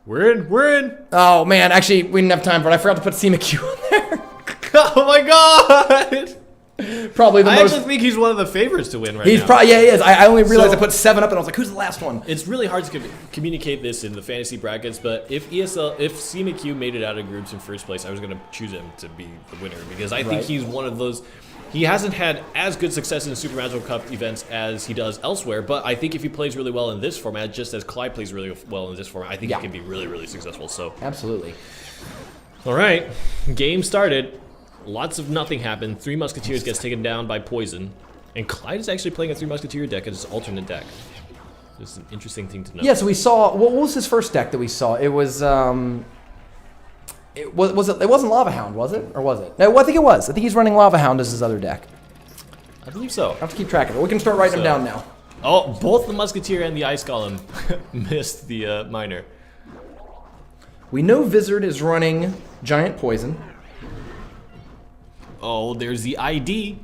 We're in. We're in. Oh, man. Actually, we didn't have time for it. I forgot to put SMCtv on there. Oh, my God. Probably the I most... actually think he's one of the favorites to win right He's now. probably, yeah, he is. I only realized I put 7 up and I was like, who's the last one? It's really hard to communicate this in the fantasy brackets, but if SMCtv made it out of groups in first place, I was going to choose him to be the winner because I think he's one of those. He hasn't had as good success in the Super Magical Cup events as he does elsewhere, but I think if he plays really well in this format, just as Clyde plays really well in this format, I think he can be really, really successful. So absolutely. All right, game started. Lots of nothing happened. 3 Musketeers gets taken down by Poison. And Clyde is actually playing a 3 Musketeer deck as his alternate deck. This is an interesting thing to know. Yeah, so we saw, what was his first deck that we saw? It was, it wasn't Lava Hound, was it? Or was it? No, I think it was. I think he's running Lava Hound as his other deck. I believe so. I have to keep track of it. We can start writing them down now. Oh, both the Musketeer and the Ice Golem missed the Miner. We know Vizard is running Giant Poison. Oh, there's the ID.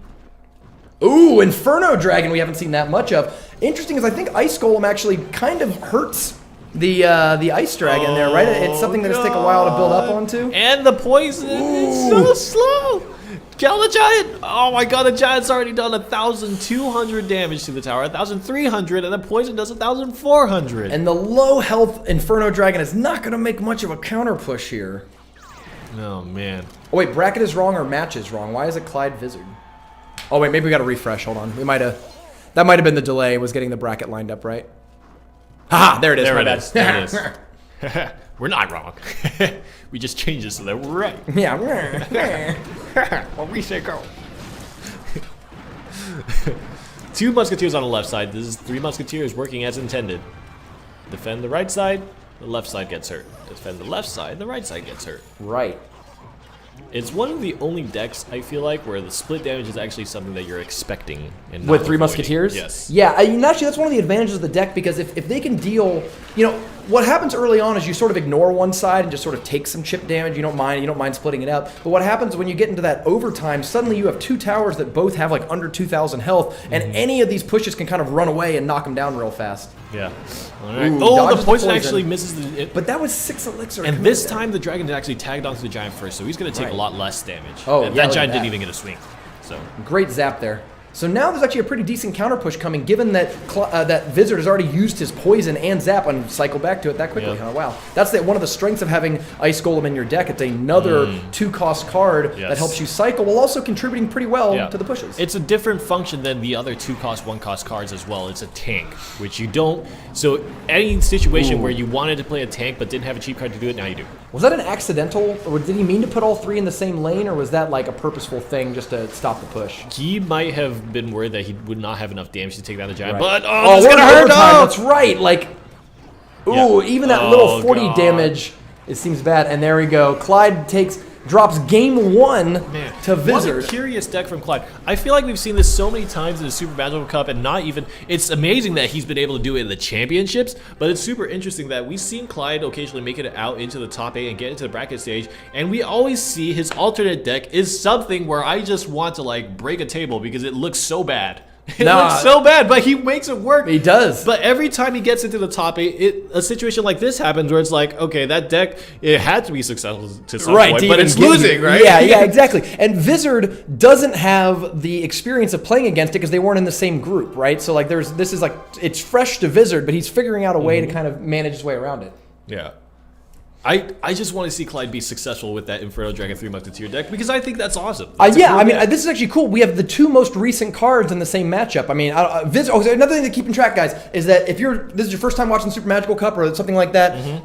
Ooh, Inferno Dragon we haven't seen that much of. Interesting is I think Ice Golem actually kind of hurts the Ice Dragon there, right? It's something that's take a while to build up onto. And the Poison is so slow. Kill the Giant. Oh my God, the Giant's already done 1,200 damage to the tower, 1,300, and the Poison does 1,400. And the low health Inferno Dragon is not going to make much of a counter push here. Oh man. Oh wait, bracket is wrong or match is wrong. Why is it Clyde Vizard? Oh wait, maybe we got to refresh. Hold on. We might have. That might have been the delay. Was getting the bracket lined up right. Haha, there it is. There my it bad. is. There it is. We're not wrong. We just changed it so that we're right. Yeah. What we say go. 2 Musketeers on the left side. This is 3 Musketeers working as intended. Defend the right side. The left side gets hurt. Defend the left side, the right side gets hurt. Right. It's one of the only decks, I feel like, where the split damage is actually something that you're expecting. And with 3 Musketeers? Yes. Yeah, I mean, actually, that's one of the advantages of the deck, because if they can deal, you know, what happens early on is you sort of ignore one side and just sort of take some chip damage. You don't mind splitting it up. But what happens when you get into that overtime, suddenly you have 2 towers that both have like under 2,000 health, and any of these pushes can kind of run away and knock them down real fast. Yeah. All right. Ooh, oh, the poison actually misses the... But that was 6 elixir. And this time the dragon actually tagged onto the giant first, so he's going to take a lot less damage. Oh, and yeah, that giant didn't even get a swing. So great zap there. So now there's actually a pretty decent counter push coming, given that that Vizard has already used his poison and zap and cycled back to it that quickly. Yep. Oh, wow. That's one of the strengths of having Ice Golem in your deck. It's another 2-cost card that helps you cycle, while also contributing pretty well to the pushes. It's a different function than the other 2-cost, 1-cost cards as well. It's a tank, which you don't... So any situation where you wanted to play a tank but didn't have a cheap card to do it, now you do. Was that an accidental, or did he mean to put all 3 in the same lane, or was that like a purposeful thing just to stop the push? He might have been worried that he would not have enough damage to take down the giant, Right. but it's gonna hurt. That's right. Like, ooh, even that little 40 damage, it seems bad. And there we go. Clyde drops game 1 to Vizard. What a curious deck from Clyde. I feel like we've seen this so many times in the Super Magical Cup, and not even... It's amazing that he's been able to do it in the championships, but it's super interesting that we've seen Clyde occasionally make it out into the top 8 and get into the bracket stage, and we always see his alternate deck is something where I just want to, like, break a table because it looks so bad. It looks so bad, but he makes it work. He does. But every time he gets into the top 8, a situation like this happens where it's like, okay, that deck, it had to be successful to some point, but it's losing, right? Yeah, exactly. And Vizard doesn't have the experience of playing against it because they weren't in the same group, right? So like this is like, it's fresh to Vizard, but he's figuring out a way to kind of manage his way around it. Yeah. I just want to see Clyde be successful with that Inferno Dragon 3 Musketeer deck because I think that's awesome. Yeah, I mean, this is actually cool. We have the 2 most recent cards in the same matchup. I mean, another thing to keep in track, guys, is that if this is your first time watching Super Magical Cup or something like that,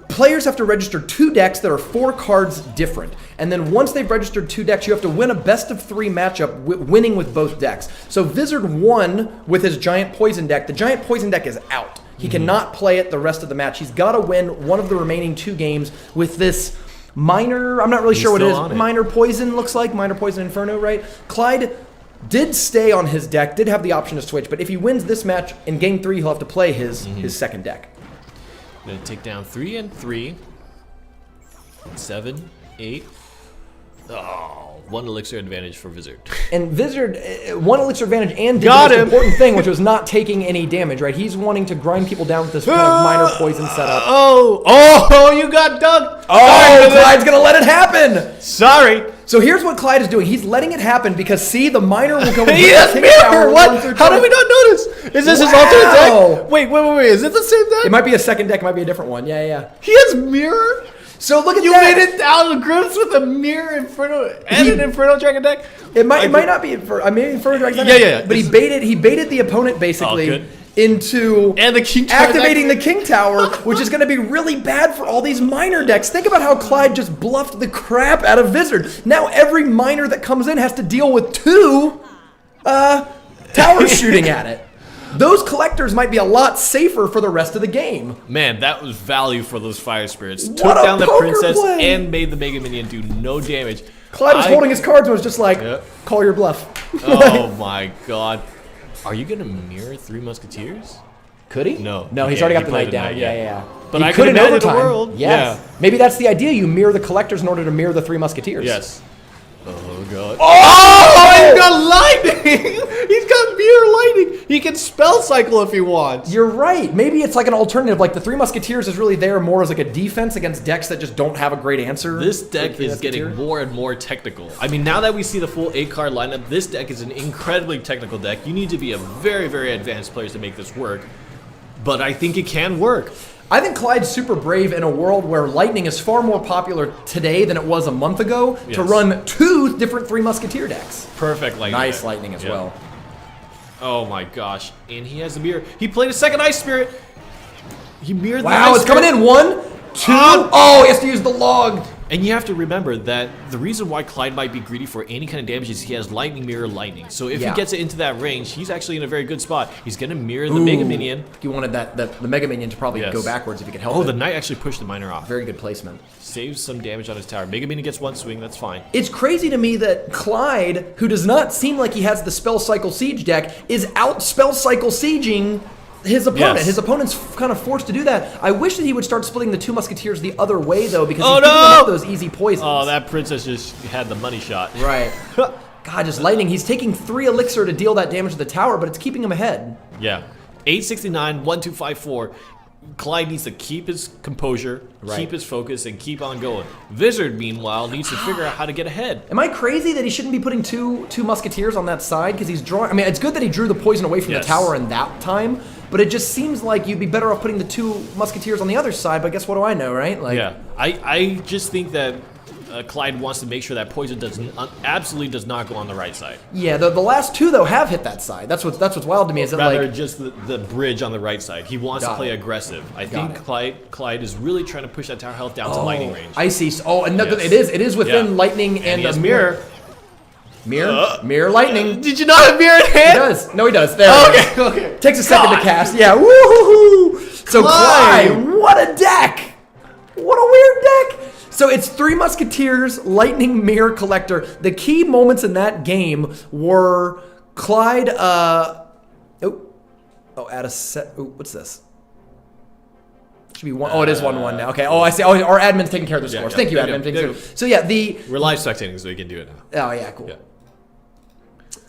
players have to register 2 decks that are 4 cards different. And then once they've registered 2 decks, you have to win a best of 3 matchup, winning with both decks. So Vizard won with his Giant Poison deck. The Giant Poison deck is out. He cannot play it the rest of the match. He's got to win one of the remaining 2 games with this minor, I'm not really sure what it is. Minor Poison looks like. Minor Poison Inferno, right? Clyde did stay on his deck, did have the option to switch, but if he wins this match, in game 3, he'll have to play his second deck. Gonna take down 3 and 3. 7, 8. Oh, 1 elixir advantage for Vizard. And Vizard, 1 elixir advantage and did Got the most him. important thing, which was not taking any damage, right? He's wanting to grind people down with this kind of minor poison setup. Oh, you got dunked. Oh, Clyde's going to let it happen. Sorry. So here's what Clyde is doing. He's letting it happen because, see, the miner will go He has mirror. What? How did we not notice? Is this his alternate deck? Wait. Is it the same deck? It might be a second deck. It might be a different one. Yeah. He has mirror? So look at You that. made it down to grips with a mirror Inferno and an Inferno Dragon deck? It might not be Inferno. I mean, Inferno Dragon. Yeah. But he baited the opponent basically good. into And the King Tower activating the King Tower, which is going to be really bad for all these miner decks. Think about how Clyde just bluffed the crap out of Vizard. Now every miner that comes in has to deal with 2 towers shooting at it. Those collectors might be a lot safer for the rest of the game. Man, that was value for those Fire Spirits. Took What a down the poker Princess play. and made the Mega Minion do no damage. Clyde was holding his cards and was just like, Yep. call your bluff. Oh my god. Are you going to mirror 3 Musketeers? Could he? No. No, he's Yeah, already he got the played knight the down. knight, Yeah, yeah. yeah. But He I could could in imagine the overtime. world. Yes. Yeah. Maybe that's the idea. You mirror the collectors in order to mirror the 3 Musketeers. Yes. Oh god. Oh! He's got lightning! He's got mirror lightning! He can spell cycle if he wants. You're right. Maybe it's like an alternative. Like the 3 Musketeers is really there more as like a defense against decks that just don't have a great answer. This for deck the 3 is Musketeer. getting more and more technical. I mean, now that we see the full 8-card lineup, this deck is an incredibly technical deck. You need to be a very, very advanced player to make this work. But I think it can work. I think Clyde's super brave in a world where Lightning is far more popular today than it was a month ago to Yes. run 2 different 3 Musketeer decks. Perfect lightning. Nice deck. Lightning as Yeah. well. Oh my gosh. And he has a mirror. He played a second Ice Spirit. He mirrored the Wow, Ice it's coming Spirit. in. 1, 2. Oh, he has to use the log. And you have to remember that the reason why Clyde might be greedy for any kind of damage is he has Lightning Mirror Lightning. So if Yeah. he gets it into that range, he's actually in a very good spot. He's going to mirror the Mega Minion. He wanted the Mega Minion to probably Yes. go backwards if he could help Oh, it. the Knight actually pushed the Miner off. Very good placement. Saves some damage on his tower. Mega Minion gets 1 swing, that's fine. It's crazy to me that Clyde, who does not seem like he has the Spell Cycle Siege deck, is out Spell Cycle Sieging his opponent. Yes. His opponent's kind of forced to do that. I wish that he would start splitting the 2 Musketeers the other way, though, because Oh, he's giving no! up those easy poisons. Oh, that Princess just had the money shot. Right. God, just Lightning. He's taking 3 elixir to deal that damage to the tower, but it's keeping him ahead. Yeah. 869, 1254. Clyde needs to keep his composure, Right. keep his focus, and keep on going. Vizard, meanwhile, needs to figure out how to get ahead. Am I crazy that he shouldn't be putting two Musketeers on that side? Because he's drawing. I mean, it's good that he drew the poison away from Yes. the tower in that time, but it just seems like you'd be better off putting the 2 Musketeers on the other side. But guess what do I know, right? Like, Yeah. I just think that Clyde wants to make sure that poison absolutely does not go on the right side. Yeah, the last 2 though have hit that side. That's what's wild to me is that Rather like just the bridge on the right side. He wants to Got play it. aggressive. I Got think it. Clyde is really trying to push that tower health down to lightning range. I see. Oh, and Yes. it is within Yeah. lightning And he a has mirror. Mirror lightning. Did you not have mirror in He hand? does. No, he does. There. it is. Okay. Takes a second God. to cast. Yeah. Woo-hoo-hoo. So Clyde. Clyde, what a deck! What a weird deck! So it's 3 Musketeers, Lightning, Mirror, Collector. The key moments in that game were Clyde. Add a set. Oh, what's this? Should be 1. Oh, it is 1-1 now. Okay. Oh, I see. Oh, our admin's taking care of the scores. yeah. Thank you, There admin. you go. Thank you. So yeah, We're live spectating, so we can do it now. Oh yeah, cool. Yeah.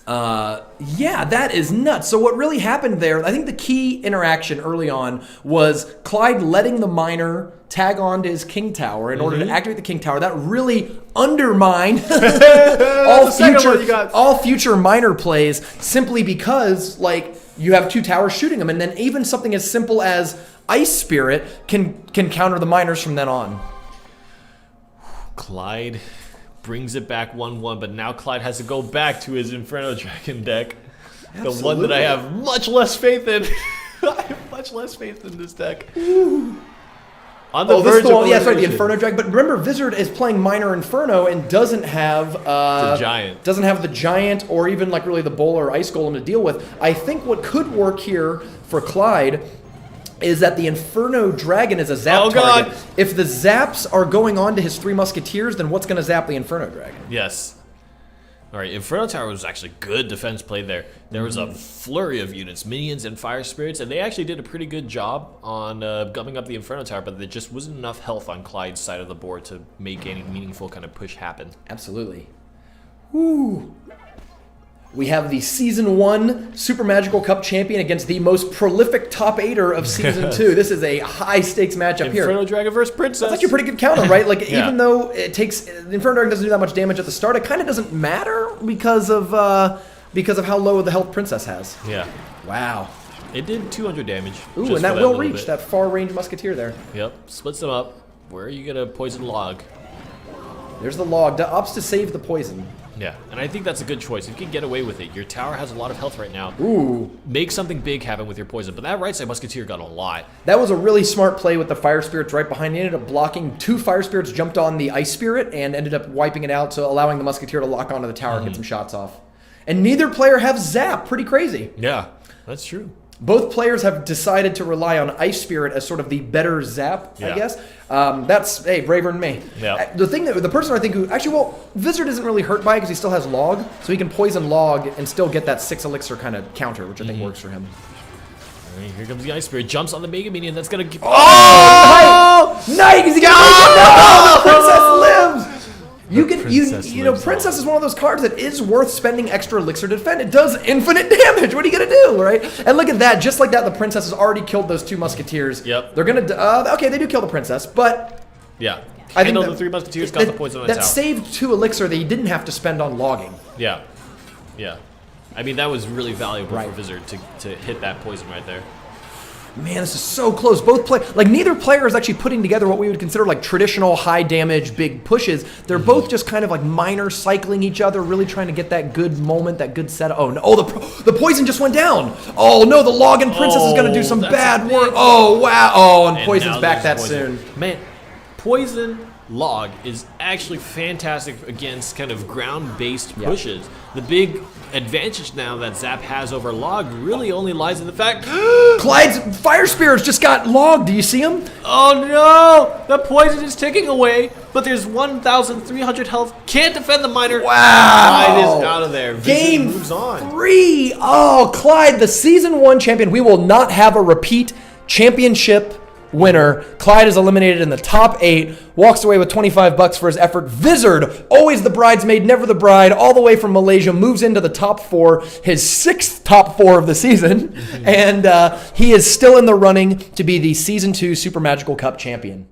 Yeah, that is nuts. So what really happened there, I think the key interaction early on was Clyde letting the miner tag on to his king tower in order to activate the king tower. That really undermined all future miner plays simply because like you have 2 towers shooting them, and then even something as simple as Ice Spirit can counter the miners from then on. Clyde brings it back 1-1, but now Clyde has to go back to his Inferno Dragon deck. The one that I have much less faith in. I have much less faith in this deck. On the This is verge the of one, yeah, sorry, the elimination. Inferno Dragon. But remember, Vizard is playing Minor Inferno and doesn't have The giant. Doesn't have the giant or even like really the Bowler or Ice Golem to deal with. I think what could work here for Clyde is that the Inferno Dragon is a zap target. God. If the zaps are going on to his 3 Musketeers, then what's going to zap the Inferno Dragon? Yes. All right, Inferno Tower was actually good defense play there. There was a flurry of units, minions and fire spirits, and they actually did a pretty good job on gumming up the Inferno Tower, but there just wasn't enough health on Clyde's side of the board to make any meaningful kind of push happen. Absolutely. Ooh. We have the Season 1 Super Magical Cup champion against the most prolific top 8er of Season 2. This is a high-stakes matchup here. Inferno Dragon versus Princess. That's actually a pretty good counter, right? Like, Yeah. even though the Inferno Dragon doesn't do that much damage at the start, it kind of doesn't matter because of how low the health Princess has. Yeah. Wow. It did 200 damage. Ooh, just and that for will little reach bit. that far-range Musketeer there. Yep. Splits them up. Where are you going to poison log? There's the log. Opts to save the poison. Yeah, and I think that's a good choice. If you can get away with it, your tower has a lot of health right now. Ooh. Make something big happen with your poison. But that right side Musketeer got a lot. That was a really smart play with the Fire Spirits right behind. He ended up blocking. 2 Fire Spirits jumped on the Ice Spirit and ended up wiping it out, so allowing the Musketeer to lock onto the tower and get some shots off. And neither player have Zap. Pretty crazy. Yeah, that's true. Both players have decided to rely on Ice Spirit as sort of the better Zap, I Yeah. guess. That's, hey, braver than me. Yeah. The person I think who, actually, well, Vizard isn't really hurt by it because he still has Log, so he can poison Log and still get that 6 elixir kind of counter, which I think works for him. All right, here comes the Ice Spirit. Jumps on the Mega Minion. That's going to... Oh! Night! He got no! The Princess lives! Princess is one of those cards that is worth spending extra elixir to defend. It does infinite damage. What are you gonna do, right? And look at that. Just like that, the Princess has already killed those 2 Musketeers. Yep. They're gonna. Okay, they do kill the Princess, but Yeah. I think the 3 Musketeers got the poison on the that tower. saved 2 elixir that he didn't have to spend on logging. Yeah. Yeah. I mean, that was really valuable Right. for Vizard to hit that poison right there. Man, this is so close. Neither player is actually putting together what we would consider like traditional high damage big pushes. They're both just kind of like minor cycling each other, really trying to get that good moment, that good setup. Oh no! Oh, the poison just went down. Oh no! The log and Princess is going to do some that's bad a work. big- Oh wow! Oh, and And poison's now back that there's soon. poison. Man, poison log is actually fantastic against kind of ground-based Yeah. pushes. The big advantage now that Zap has over log really only lies in the fact... Clyde's Fire Spirits just got logged. Do you see him? Oh no! The poison is ticking away, but there's 1,300 health. Can't defend the miner. Wow! Clyde is out of there. Vizard Game moves on. 3. Oh, Clyde, the Season 1 champion. We will not have a repeat championship winner. Clyde is eliminated in the top 8, walks away with $25 for his effort. Vizard, always the bridesmaid, never the bride, all the way from Malaysia, moves into the top 4, his 6th top 4 of the season, and he is still in the running to be the Season 2 Super Magical Cup champion.